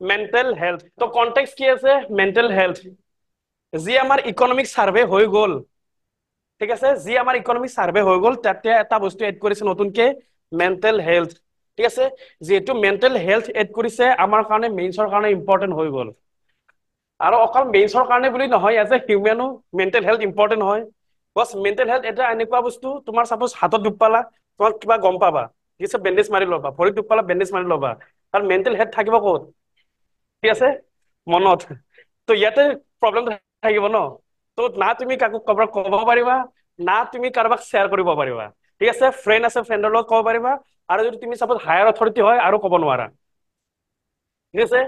Mental health তো context কি আছে মেন্টেল হেলথ যি আমাৰ ইকনমিক সাৰ্ভে হৈ গ'ল ঠিক আছে যি আমাৰ ইকনমিক সাৰ্ভে হৈ গ'ল তাতে এটা বস্তু এড কৰিছে নতুনকে মেন্টেল হেলথ ঠিক আছে যেহেতু মেন্টেল হেলথ এড কৰিছে আমাৰ কাৰণে মেইনছৰ কাৰণে ইম্পৰ্টেন্ট হৈ গ'ল আৰু অকল মেইনছৰ কাৰণে বুলি নহয় এজ এ হিউমেনো মেন্টেল হেলথ ইম্পৰ্টেন্ট হয় বছ মেন্টেল হেলথ এটা এনেকুৱা বস্তু তোমাৰ সাপোজ হাতত দুখ পালা তোমাক কিবা গম পাবা ঠিক আছে বেণ্ডেজ মাৰি ল'বা ভৰিত দুখ পালা বেণ্ডেজ মাৰি ল'বা আৰু মেন্টেল হেলথ থাকিব ক'ত ঠিক আছে মনত তো ইয়াতে প্ৰব্লেম থাকিব ন তো না তুমি কাকো কাৰোবাক ক'ব পাৰিবা না তুমি কাৰোবাক শ্বেয়াৰ কৰিব পাৰিবা ঠিক আছে ফ্ৰেণ্ড আছে ফ্ৰেণ্ডৰ লগত ক'ব পাৰিবা আৰু যদি তুমি সাপোজ হায়াৰ অথৰিটি হয় আৰু ক'ব নোৱাৰা ঠিক আছে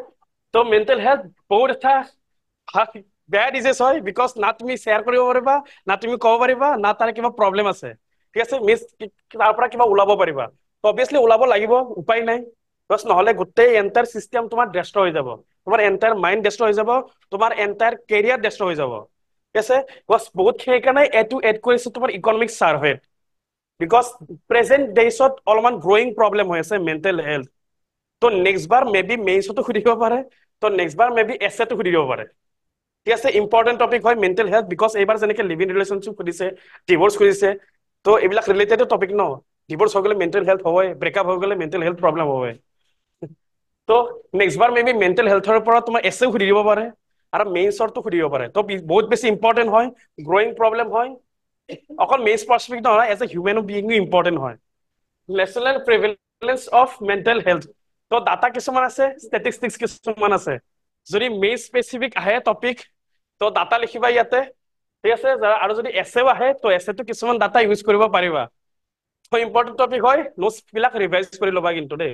তো মেন্টেল হেলথ বহুত এটা বেয়া ডিজিজ হয় বিকজ না তুমি শ্বেয়াৰ কৰিব পাৰিবা না তুমি ক'ব পাৰিবা না তাৰ কিবা প্ৰব্লেম আছে ঠিক আছে মিছ তাৰ পৰা কিবা ওলাব পাৰিবা অবভিয়াছলি ওলাব লাগিব উপায় নাই বছ নহ'লে গোটেই এণ্টায়াৰ চিষ্টেম তোমাৰ ডেষ্ট্ৰয় হৈ যাব তোমাৰ এণ্টায়াৰ মাইণ্ড ডেষ্ট্ৰয় হৈ যাব তোমাৰ এণ্টায়াৰ কেৰিয়াৰ ডেষ্ট্ৰয় হৈ যাব ঠিক আছে বছ বহুত সেইকাৰণে এইটো এড কৰিছে তোমাৰ ইকনমিক চাৰ্ভে বিকজ প্ৰেজেণ্ট ডেইজত অলপমান গ্ৰয়িং প্ৰব্লেম হৈ আছে মেণ্টেল হেল্থ তো নেক্সট বাৰ মে বি মেইনছতো সুধিব পাৰে তো নেক্সট বাৰ মে বি এছেটো সুধিব পাৰে ঠিক আছে ইম্পৰ্টেণ্ট টপিক হয় মেণ্টেল হেল্থ বিকজ এইবাৰ যেনেকে লিভ ইন ৰিলেশ্যনশ্বিপ সুধিছে ডিভোৰ্চ সুধিছে তো এইবিলাক ৰিলেটেড টপিক ন ডিভোৰ্চ হৈ গ'লে মেণ্টেল হেল্থ হ'বই ব্ৰেকআপ হৈ গ'লে মেণ্টেল হেল্থ প্ৰব্লেম হ'বই তো next bar may be mental হেল্থৰ পৰা তোমাৰ এছেও সুধি দিব পাৰে আৰু মেইনছৰটো সুধিব পাৰে তো বহুত বেছি ইম্পৰ্টেণ্ট হয় গ্ৰয়িং প্ৰব্লেম হয় অকল মেইনছ পাৰ্চপেক্ট নহয় এজ এ হিউমেন বিইঙো ইম্পৰ্টেণ্ট হয় নেশ্যনেল প্ৰিভেলেঞ্চ অফ মেণ্টেল হেল্থ তো ডাটা কিছুমান আছে ষ্টেটিষ্টিক্স কিছুমান আছে যদি মেইন স্পেচিফিক আহে টপিক তো ডাটা লিখিবা ইয়াতে ঠিক আছে আৰু যদি এছেও আহে তো এছেটো কিছুমান ডাটা ইউজ কৰিব পাৰিবা তো ইম্পৰ্টেণ্ট টপিক হয় নোটছ বিলাক ৰিভাইজ কৰি ল'বা কিন্তু দেই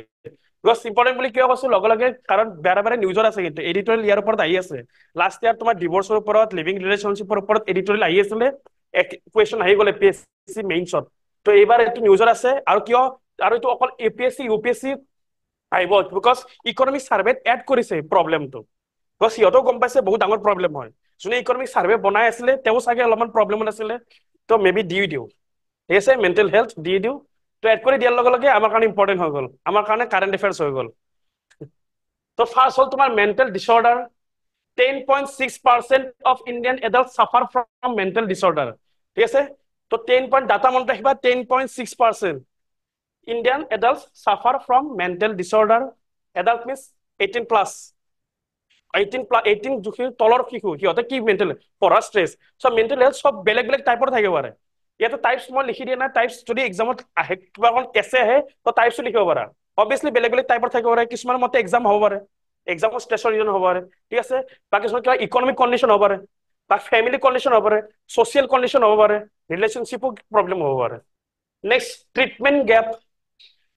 বিকজ ইম্পৰ্টেণ্ট বুলি কিয় কৈছো লগে লগে কাৰণ বাৰে বাৰে নিউজত আছে কিন্তু এডিটৰিয়েল ইয়াৰ ওপৰত আহি আছে লাষ্ট ইয়াৰ তোমাৰ ডিভোৰ্চৰ ওপৰত লিভিং ৰিলেশ্যনশ্বিপৰ ওপৰত এডিটৰিয়েল আহি আছিলে কুৱেশ্যন আহি গ'লে PSC মেইনছত তো এইবাৰ এইটো নিউজত আছে আৰু কিয় আৰু এইটো অকল APSC UPSC আহিব বিকজ ইকনমিক চাৰ্ভেত এড কৰিছে প্ৰব্লেমটো বিকজ সিহঁতেও গম পাইছে বহুত ডাঙৰ প্ৰব্লেম হয় যোনে ইকনমিক চাৰ্ভে বনাই আছিলে তেওঁ চাগে অলপমান প্ৰব্লেমত আছিলে তো মে বি দি দিওঁ ঠিক আছে মেণ্টেল হেল্থ দি দিওঁ তো এড কৰি দিয়াৰ লগে লগে আমাৰ কাৰণে ইম্পৰ্টেণ্ট হৈ গ'ল আমাৰ কাৰণে কাৰেণ্ট এফেয়াৰ্ছ হৈ গ'ল তো ফাৰ্ষ্ট হ'ল তোমাৰ mental disorder 10.6% of Indian adult suffer from mental disorder ঠিক আছে তো 10 ডাটা মনত ৰাখিবা 10.6% Indian adults suffer from mental disorder. Adult means 18 plus. 18 জুখিৰ তলৰ শিশু সিহঁতে কি মেণ্টেল পঢ়া ষ্ট্ৰেছ সব মেণ্টেল হেল্থ সব বেলেগ বেলেগ টাইপৰ থাকিব পাৰে ইয়াতে টাইপছ মই লিখি দিয়া নাই টাইপছ যদি এক্সামত আহে কিবা এখন এছে আহে তো টাইপছো লিখিব পাৰা অবভিয়াছলি বেলেগ বেলেগ টাইপৰ থাকিব পাৰে কিছুমানৰ মতে এক্সাম হ'ব পাৰে এক্সামৰ ষ্ট্ৰেছৰ ৰিজন হ'ব পাৰে ঠিক আছে বা কিছুমান কিবা ইকনমিক কণ্ডিশ্যন হ'ব পাৰে বা ফেমিলি কণ্ডিশ্যন হ'ব পাৰে ছ'চিয়েল কণ্ডিশ্যন হ'ব পাৰে ৰিলেশ্যনশ্বিপো প্ৰব্লেম হ'ব পাৰে next treatment gap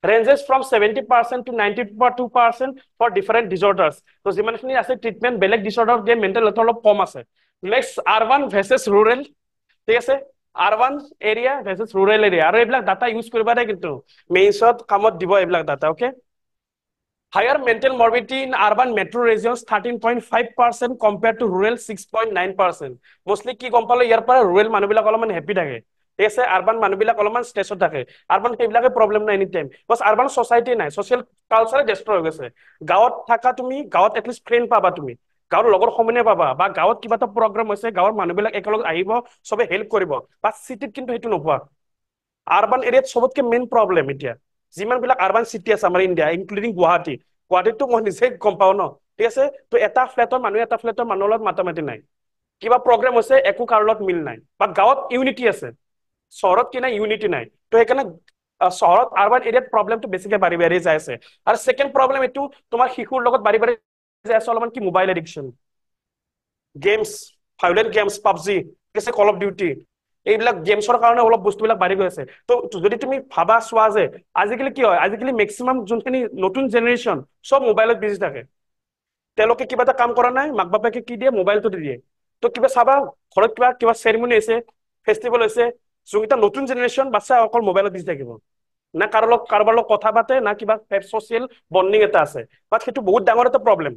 ranges from 70% to 92% for different disorders. So, যিমানখিনি আছে ট্ৰিটমেণ্ট বেলেগ ডিছঅৰ্ডাৰ দিয়ে মেণ্টেল হেল্থ অলপ কম আছে নেক্সট আৰবান ভাৰ্চেছ ৰুৰেল ঠিক আছে urban area versus rural area আৰু এইবিলাক ডাটা ইউজ কৰিবা দে কিন্তু মেইনছত কামত দিব এইবিলাক data okay higher mental morbidity in urban metro regions 13.5% compared to rural 6.9%. Mostly কি গম পালো ইয়াৰ পৰা ৰুৰেল মানুহবিলাক অলপমান হেপি থাকে ঠিক আছে আৰবান মানুহবিলাক অলপমান ষ্ট্ৰেছত থাকে আৰবান সেইবিলাকে প্ৰব্লেম নাই এনি টাইম বছ আৰবান ছ'চাইটি নাই ছ'চিয়েল কালচাৰে ডেষ্ট্ৰয় হৈ গৈছে গাঁৱত থাকা তুমি গাঁৱত এটলিষ্ট ফ্ৰেণ্ড পাবা তুমি গাঁৱৰ লগৰ সমনীয়া পাবা বা গাঁৱত কিবা এটা প্ৰগ্ৰাম হৈছে গাঁৱৰ মানুহবিলাক একেলগে আহিব চবে হেল্প কৰিব বা চিটিত কিন্তু সেইটো নোপোৱা আৰবান এৰিয়াত চবতকে মেইন প্ৰব্লেম এতিয়া যিমানবিলাক আৰবান চিটি আছে আমাৰ ইণ্ডিয়া ইনক্লুডিং গুৱাহাটীতো মই নিজে গম পাওঁ ন ঠিক আছে তো এটা ফ্লেটৰ মানুহৰ লগত মাতামাতি নাই কিবা প্ৰগ্ৰেম হৈছে একো কাৰো লগত মিল নাই বা গাঁৱত ইউনিটি আছে চহৰত কি নাই ইউনিটি নাই তো সেইকাৰণে চহৰত আৰবান এৰিয়াত প্ৰব্লেমটো বেছিকে বাঢ়ি বাঢ়ি যাই আছে আৰু ছেকেণ্ড প্ৰব্লেম এইটো তোমাৰ শিশুৰ লগত বাঢ়ি বাঢ়ি যাই আছে অলপমান কি mobile addiction games violent games PUBG ঠিক আছে কল অফ ডিউটি এইবিলাক গেমছৰ কাৰণে অলপ বস্তুবিলাক বাঢ়ি গৈ আছে তো যদি তুমি ভাবা চোৱা যে আজিকালি কি হয় আজিকালি মেক্সিমাম যোনখিনি নতুন জেনেৰেশ্যন চব মোবাইলত বিজি থাকে তেওঁলোকে কিবা এটা কাম কৰা নাই মাক বাপেকে কি দিয়ে মোবাইলটো দি দিয়ে তো কিবা চাবা ঘৰত কিবা কিবা চেৰিমনি হৈছে ফেষ্টিভেল হৈছে যোনকেইটা নতুন জেনেৰেশ্যন বাচ্চা অকল মোবাইলত বিজি থাকিব না কাৰোবাৰ লগত কথা পাতে না কিবা ছ'চিয়েল বণ্ডিং এটা আছে বাট সেইটো বহুত ডাঙৰ এটা প্ৰব্লেম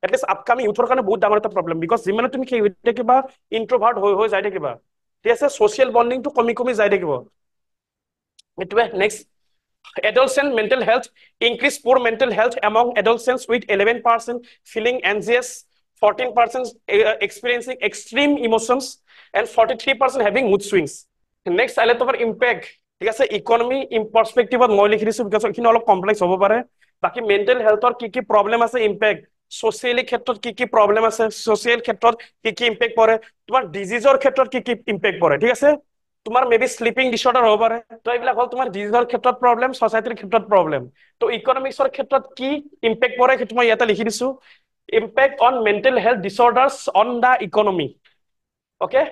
এটলিষ্ট আপকামিং ইউথৰ কাৰণে বহুত ডাঙৰ এটা প্ৰব্লেম বিকজ যিমানে তুমি সেই হৈ থাকিবা ইন্ট্ৰভাৰ্ট হৈ যাই থাকিবা ঠিক আছে ছ'চিয়েল বণ্ডিংটো কমি কমি যাই থাকিব এইটোৱে next Adolescent mental health, increased poor mental health among adolescents with 11% feeling anxious, 14% experiencing extreme emotions, and 43% having mood swings. Next, I let over impact. ঠিক আছে, ইকনমি পার্সপেক্টিভত মই লিখি দিছো বিকজ এইখিনি অলপ কমপ্লেক্স হ'ব পাৰে। বাকি মেণ্টেল হেলথৰ কি কি প্ৰব্লেম আছে, ইম্পেক্ট সোশিয়েলি ক্ষেত্ৰত কি কি প্ৰব্লেম আছে, সোশিয়েল ক্ষেত্ৰত কি কি ইম্পেক্ট পৰে, তোমাৰ ডিজিজৰ ক্ষেত্ৰত কি কি ইম্পেক্ট পৰে, ঠিক আছে। তোমাৰ মে বি স্লিপিং ডিসঅৰ্ডাৰ হ'ব পাৰে। তো এইবিলাক হ'ল তোমাৰ ডিজিজৰ ক্ষেত্ৰত প্ৰব্লেম, সোসাইটিৰ ক্ষেত্ৰত প্ৰব্লেম। তো ইকনমিক্সৰ ক্ষেত্ৰত কি ইম্পেক্ট পৰে সেইটো মই ইয়াতে লিখি দিছো, impact on mental health disorders on the economy. Okay,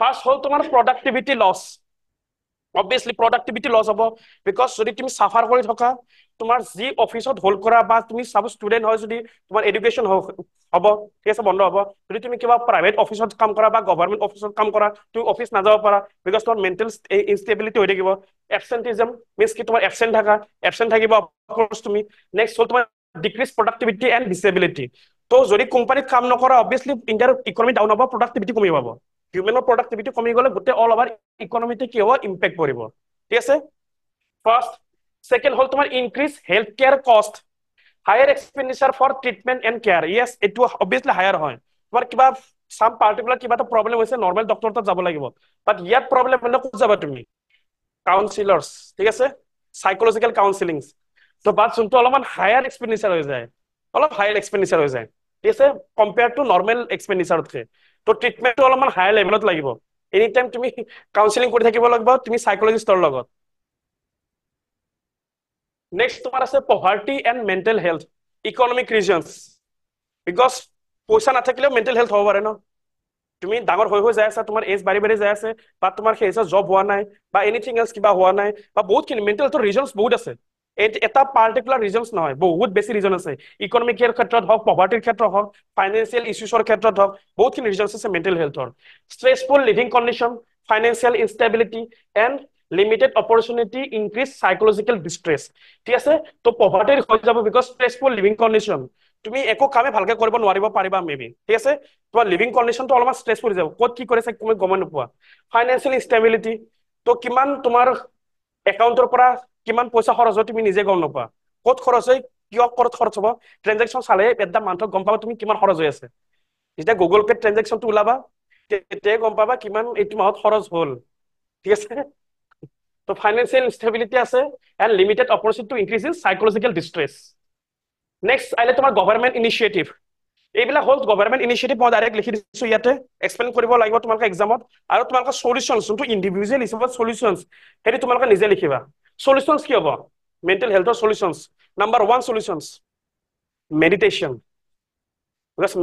first হ'ল তোমাৰ productivity loss. Obviously productivity loss হ'ব, বিকজ যদি তুমি সাফাৰ কৰি থকা, তোমাৰ যি অফিসত হোল্ড কৰা বা তুমি সাপোজ ষ্টুডেন্ট হয় যদি তোমাৰ এডুকেশ্যন হ'ব, ঠিক আছে, বন্ধ হ'ব। যদি তুমি কিবা প্ৰাইভেট অফিসত কাম কৰা বা গভৰ্ণমেন্ট অফিসত কাম কৰা, তুমি অফিস নাযাব পাৰা, বিকজ তোমাৰ মেণ্টেল ইনষ্টেবিলিটি হৈ থাকিব। এবচেণ্টিজম মিনছ কি তোমাৰ এবচেণ্ট থাকিব তুমি। নেক্সট হ'ল তোমাৰ ডিক্ৰিজ প্ৰডাক্টিভিটি এণ্ড ডিচেবিলিটি। তো যদি কোম্পানীত কাম নকৰা, অবভিয়াসলি ইণ্ডিয়াৰ ইকনমি ডাউন হ'ব, প্ৰডাক্টিভিটি কমি যাব। হিউমেনৰ প্ৰডাক্টিভিটি কমি গ'লে গোটেই অল ওভাৰ ইকনমিতে কি হ'ব, ইম্পেক্ট পৰিব, ঠিক আছে। ফার্স্ট, সেকেন্ড হল তোমার increase health care cost, higher expenditure for treatment and care. Yes, এটু অবভিয়াসলি হায়ার হয়। তোমার কিবা সাম পার্টিকুলার কিবা এটা প্রবলেম হয়েছে, নর্মাল ডক্টর তাত যাব লাগিব, বাট ইয়াত প্রবলেম হলে ক'ত যাবা তুমি, কাউন্সিলার্স, ঠিক আছে, সাইকোলজিক্যাল কাউন্সিলিং। তো বাট যোনটো অলপমান হায়ার এক্সপেন্ডিচার হৈ যায়, অলপ হায়ার এক্সপেন্ডিচার হৈ যায়, ঠিক আছে, কম্পেয়ার টু নর্মাল এক্সপেন্ডিচারতকে। তো ট্রিটমেন্টটো অলপমান হায়ার লেভেলত লাগিব। এনি টাইম তুমি কাউন্সিলিং কৰি থাকিব লাগিব তুমি সাইকোলজিষ্টৰ লগত। নেক্সট তোমাৰ আছে poverty and mental health, economic reasons. Because পইচা নাথাকিলেও মেণ্টেল হেল্থ হ'ব পাৰে ন। তুমি ডাঙৰ হৈ যাই আছা, তোমাৰ এজ বাঢ়ি বাঢ়ি যাই আছে, বা তোমাৰ সেই হিচাপে জব হোৱা নাই, বা এনিথিং এলছ কিবা হোৱা নাই, বা বহুতখিনি মেণ্টেল হেল্থৰ ৰিজনছ বহুত আছে। এটা পাৰ্টিকুলাৰ ৰিজনছ নহয়, বহুত বেছি ৰিজন আছে। ইকনমিক ক্ষেত্ৰত হওক, পভাৰ্টিৰ ক্ষেত্ৰত হওক, ফাইনেন্সিয়েল ইছ্যুছৰ ক্ষেত্ৰত হওক, বহুতখিনি ৰিজনছ আছে মেণ্টেল হেল্থৰ। Stressful living condition, financial instability and limited opportunity increase psychological distress, ঠিক আছে। তো পভাৰ্টিৰ হৈ যাব বিকজ ষ্ট্ৰেছফুল লিভিং কণ্ডিশ্যন, তুমি একো কামে ভালকে কৰিব নোৱাৰিব পাৰিবা মেবি, ঠিক আছে। তোমাৰ লিভিং কণ্ডিশ্যনটো অলপমান ষ্ট্ৰেছফুল হৈ যাব, ক'ত কি কৰিছে তুমি গমে নোপোৱা। ফাইনেন্সিয়েল ইনষ্টেবিলিটি, তো কিমান তোমাৰ একাউণ্টৰ পৰা কিমান পইচা খৰচ হয় তুমি নিজে গম নোপোৱা, ক'ত খৰচ হয়, কিয় ক'ত খৰচ হ'ব। ট্ৰেনজেকশ্যন চালে এটা মান্থত গম পাবা তুমি কিমান খৰচ হৈ আছে। যেতিয়া গুগল পে ট্ৰেনজেকশ্যনটো ওলাবা, তেতিয়াই গম পাবা কিমান এইটো মাহত খৰচ হ'ল, ঠিক আছে। তো ফাইনেন্সিয়েল ইনষ্টেবিলিটি আছে and limited opportunity to increase in psychological distress. Next আহিলে তোমাৰ গভৰ্ণমেণ্ট ইনিচিয়েটিভ। এইবিলাক হ'ল গভৰ্ণমেণ্ট ইনিচিয়েটিভ, মই ডাইৰেক্ট লিখি দিছো ইয়াতে, এক্সপ্লেইন কৰিব লাগিব তোমালোকে এক্সামত। আৰু তোমালোকৰ সলিউশনছ, যোনটো ইণ্ডিভিজুৱেল হিচাপত সলিউশনছ, সেইটো তোমালোকে নিজে লিখিবা। সলিউশনছ কি হ'ব মেণ্টেল হেল্থৰ solutions? Number 1 solutions meditation.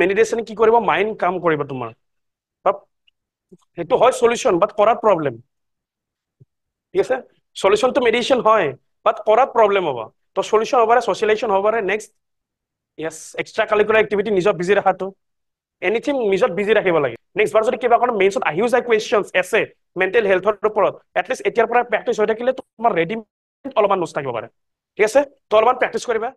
Meditation কি কৰিব, মাইণ্ড কাম কৰিব তোমাৰ। সেইটো হয় সলিউশন, বাট কৰাত প্ৰব্লেম, ঠিক আছে। সলিউশনটো মেডিটেশ্যন হয়, বাট কৰাত প্ৰব্লেম হ'ব। তো সলিউশন হ'ব পাৰে সোশিয়েলাইজেশন হ'ব পাৰে। Next, yes, extra curricular activity নিজৰ বিজি ৰখাটো, এনিথিং নিজৰ বিজি ৰাখিব লাগে। নেক্সট বাৰ যদি কিবা কাৰণে মেইনছত আহিও যায় কুৱেশ্যনছ এছে মেণ্টেল হেল্থৰ ওপৰত, এটলিষ্ট এতিয়াৰ পৰা প্ৰেক্টিছ হৈ থাকিলে তোমাৰ ৰেডি অলপমান নোচ থাকিব পাৰে, ঠিক আছে। তো অলপমান প্ৰেক্টিছ কৰিবা।